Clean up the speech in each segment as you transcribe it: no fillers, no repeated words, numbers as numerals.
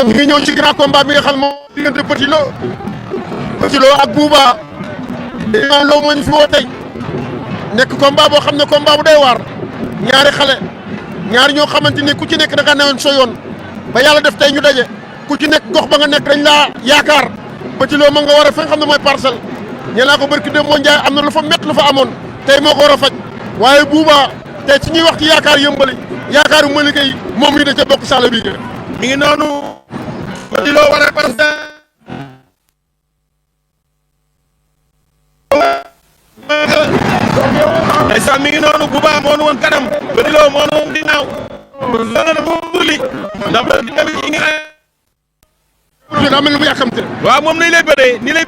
ñu ngi ñëw ci grand combat bi nga xam moom diggante Petit Lo ak Bouba Imam Lo moo ñu fi woo tey nekk combat boo xam ne combat bu doy waar ñaari xale ñaari ñoo xamante ni ku ci nekk da nga newoon sa yoon ba yàlla def tey ñu daje ku ci nekk gox ba nga nekk dañ laa yaakaar Petit Lo ma nga war a fi nga xam ne mooy parcelle ñee naa ko barki dem moo njaay am na lu fa métti lu fa amoon tey moo ko war a faj waaye Bouba tey ci ñuy wax ci yaakaar yëmbali yaakaaru Malicka yi moom mi da ca bokk sàll bi mi ngi noonu Petit Lo war a parcelle ndeysaan mi ngi noonu Bouba moo nu woon kanam Petit Lo moo nu woon ginnaaw loolu bu li ndax yi nga daa mel ni mu yàkkamte waaw moom nii lay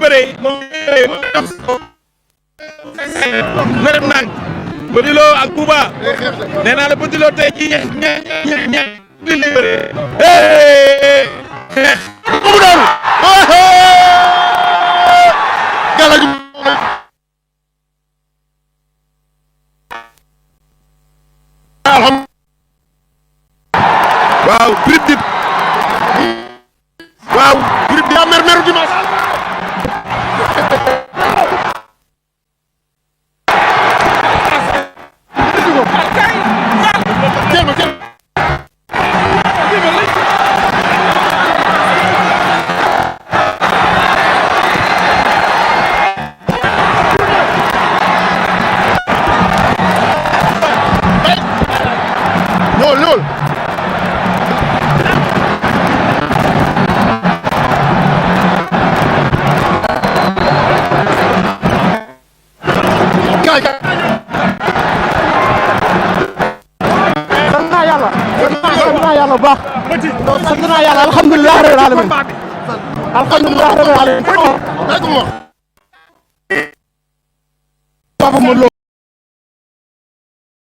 bëree moom na def nag Petit Lo ak Bouba nee naa la Petit Lo tey ci ñeex li lay bëree xeex mu daanu galaju waaw brib dip waaw brib yaa meru dimanche lool kay sant naa yàlla bu baax sant naa yàlla alhamdulilah rabbil alamin alhamdulilah rabbil alamin